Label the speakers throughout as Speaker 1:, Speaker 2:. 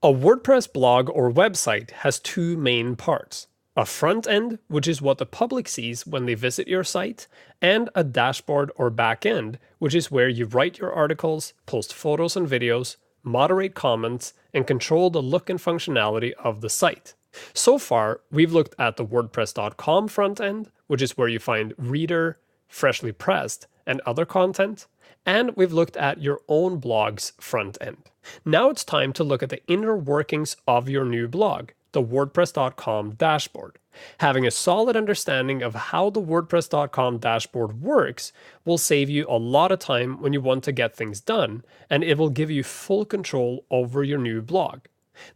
Speaker 1: A WordPress blog or website has two main parts. A front end, which is what the public sees when they visit your site, and a dashboard or back end, which is where you write your articles, post photos and videos, moderate comments, and control the look and functionality of the site. So far, we've looked at the WordPress.com front end, which is where you find Reader, Freshly Pressed, and other content, and we've looked at your own blog's front end. Now it's time to look at the inner workings of your new blog, the WordPress.com dashboard. Having a solid understanding of how the WordPress.com dashboard works will save you a lot of time when you want to get things done, and it will give you full control over your new blog.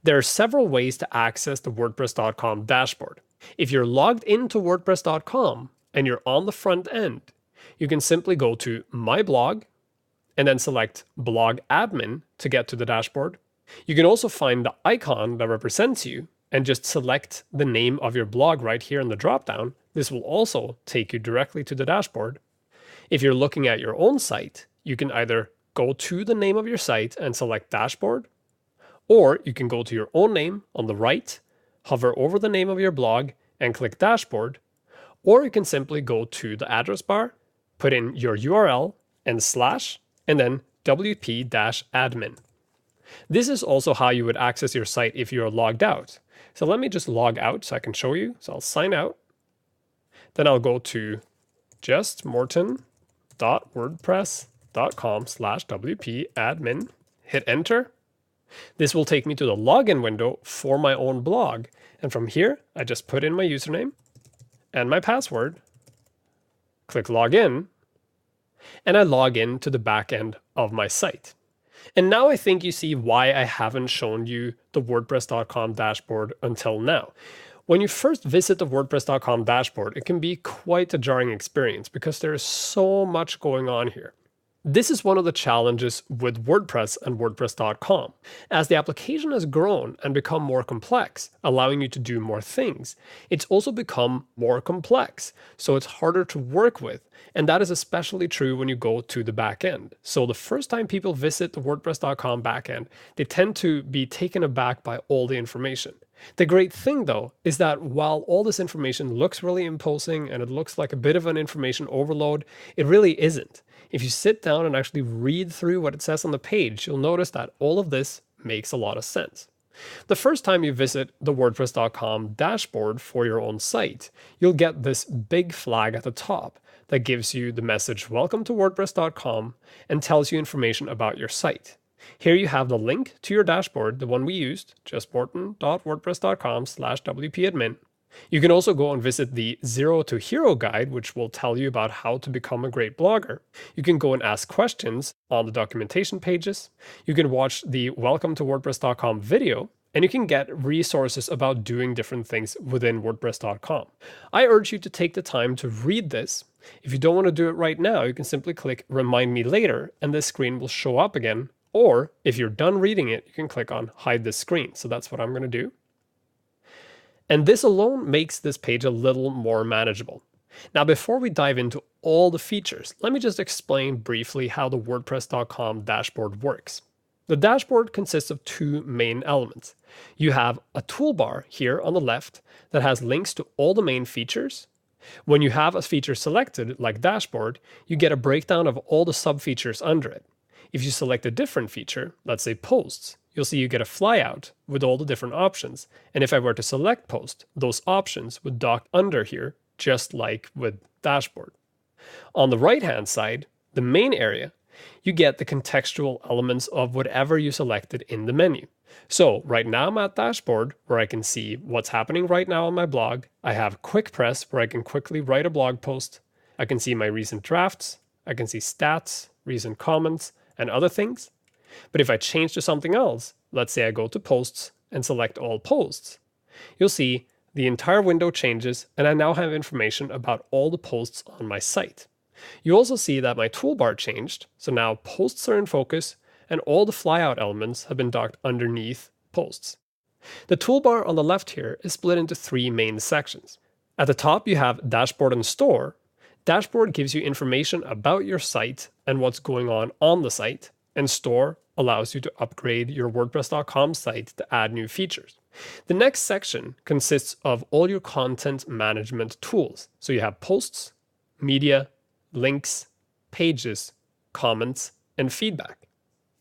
Speaker 1: There are several ways to access the WordPress.com dashboard. If you're logged into WordPress.com and you're on the front end, you can simply go to My Blog and then select Blog Admin to get to the dashboard. You can also find the icon that represents you and just select the name of your blog right here in the dropdown. This will also take you directly to the dashboard. If you're looking at your own site, you can either go to the name of your site and select Dashboard, or you can go to your own name on the right, hover over the name of your blog and click Dashboard, or you can simply go to the address bar, put in your URL and slash, and then wp-admin. This is also how you would access your site if you are logged out. So let me just log out so I can show you. So I'll sign out. Then I'll go to justmorton.wordpress.com/wp-admin, hit enter. This will take me to the login window for my own blog. And from here, I just put in my username and my password, click login, and I log in to the back end of my site. And now I think you see why I haven't shown you the WordPress.com dashboard until now. When you first visit the WordPress.com dashboard, it can be quite a jarring experience because there is so much going on here. This is one of the challenges with WordPress and WordPress.com. As the application has grown and become more complex, allowing you to do more things, it's also become more complex, so it's harder to work with. And that is especially true when you go to the backend. So the first time people visit the WordPress.com backend, they tend to be taken aback by all the information. The great thing though is that while all this information looks really imposing and it looks like a bit of an information overload, it really isn't. If you sit down and actually read through what it says on the page, you'll notice that all of this makes a lot of sense. The first time you visit the WordPress.com dashboard for your own site, you'll get this big flag at the top that gives you the message "Welcome to WordPress.com" and tells you information about your site. Here you have the link to your dashboard, the one we used, justmorton.wordpress.com/wp-admin. You can also go and visit the Zero to Hero guide, which will tell you about how to become a great blogger. You can go and ask questions on the documentation pages. You can watch the Welcome to WordPress.com video, and you can get resources about doing different things within WordPress.com. I urge you to take the time to read this. If you don't want to do it right now, you can simply click Remind Me Later, and this screen will show up again. Or if you're done reading it, you can click on Hide this screen. So that's what I'm going to do. And this alone makes this page a little more manageable. Now, before we dive into all the features, let me just explain briefly how the WordPress.com dashboard works. The dashboard consists of two main elements. You have a toolbar here on the left that has links to all the main features. When you have a feature selected, like dashboard, you get a breakdown of all the sub-features under it. If you select a different feature, let's say posts, you'll see you get a flyout with all the different options. And if I were to select post, those options would dock under here, just like with dashboard. On the right-hand side, the main area, you get the contextual elements of whatever you selected in the menu. So right now I'm at dashboard, where I can see what's happening right now on my blog. I have quick press, where I can quickly write a blog post. I can see my recent drafts. I can see stats, recent comments, and other things. But if I change to something else, let's say I go to posts and select all posts, you'll see the entire window changes and I now have information about all the posts on my site. You also see that my toolbar changed, so now posts are in focus and all the flyout elements have been docked underneath posts. The toolbar on the left here is split into three main sections. At the top you have Dashboard and Store. Dashboard gives you information about your site and what's going on the site, and Store allows you to upgrade your WordPress.com site to add new features. The next section consists of all your content management tools. So you have posts, media, links, pages, comments, and feedback.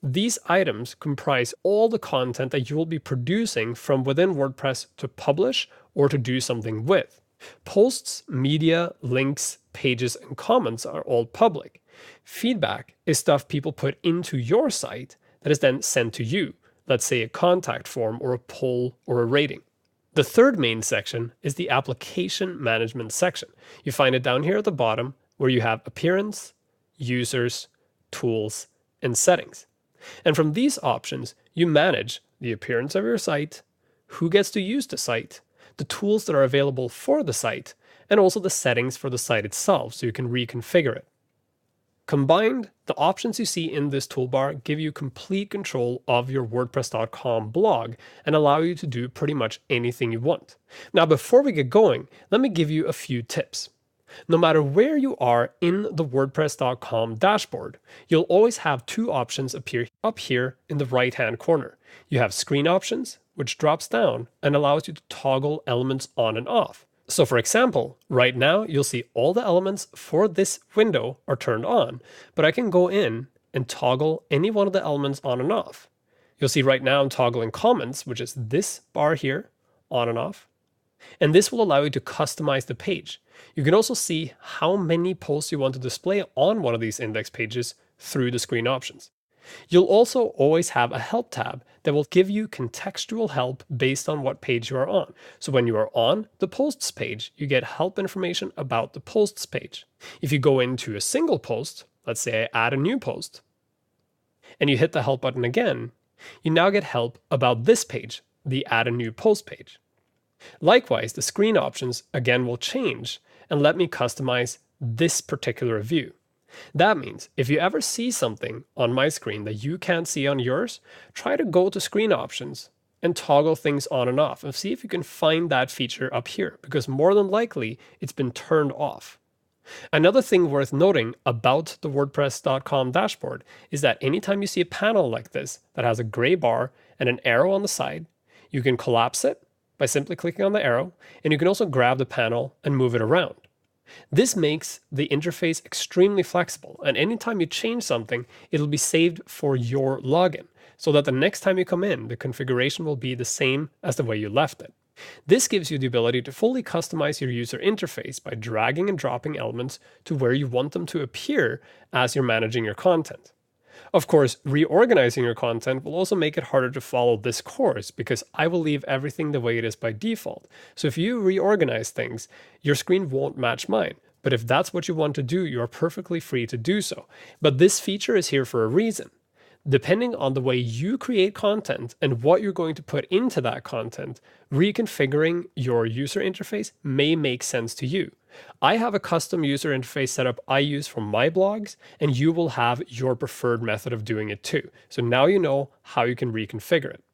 Speaker 1: These items comprise all the content that you will be producing from within WordPress to publish or to do something with. Posts, media, links, pages, and comments are all public. Feedback is stuff people put into your site that is then sent to you, let's say a contact form or a poll or a rating. The third main section is the application management section. You find it down here at the bottom where you have appearance, users, tools, and settings. And from these options, you manage the appearance of your site, who gets to use the site, the tools that are available for the site, and also the settings for the site itself so you can reconfigure it. Combined, the options you see in this toolbar give you complete control of your WordPress.com blog and allow you to do pretty much anything you want. Now, before we get going, let me give you a few tips. No matter where you are in the WordPress.com dashboard, you'll always have two options appear up here in the right-hand corner. You have screen options, which drops down and allows you to toggle elements on and off. So for example, right now you'll see all the elements for this window are turned on, but I can go in and toggle any one of the elements on and off. You'll see right now I'm toggling comments, which is this bar here, on and off. And this will allow you to customize the page. You can also see how many posts you want to display on one of these index pages through the screen options. You'll also always have a help tab that will give you contextual help based on what page you are on. So when you are on the posts page, you get help information about the posts page. If you go into a single post, let's say I add a new post, and you hit the help button again, you now get help about this page, the add a new post page. Likewise, the screen options again will change and let me customize this particular view. That means if you ever see something on my screen that you can't see on yours, try to go to screen options and toggle things on and off and see if you can find that feature up here, because more than likely it's been turned off. Another thing worth noting about the WordPress.com dashboard is that anytime you see a panel like this that has a gray bar and an arrow on the side, you can collapse it by simply clicking on the arrow, and you can also grab the panel and move it around. This makes the interface extremely flexible, and anytime you change something, it'll be saved for your login, so that the next time you come in, the configuration will be the same as the way you left it. This gives you the ability to fully customize your user interface by dragging and dropping elements to where you want them to appear as you're managing your content. Of course, reorganizing your content will also make it harder to follow this course because I will leave everything the way it is by default. So if you reorganize things, your screen won't match mine. But if that's what you want to do, you are perfectly free to do so. But this feature is here for a reason. Depending on the way you create content and what you're going to put into that content, reconfiguring your user interface may make sense to you. I have a custom user interface setup I use for my blogs, and you will have your preferred method of doing it too. So now you know how you can reconfigure it.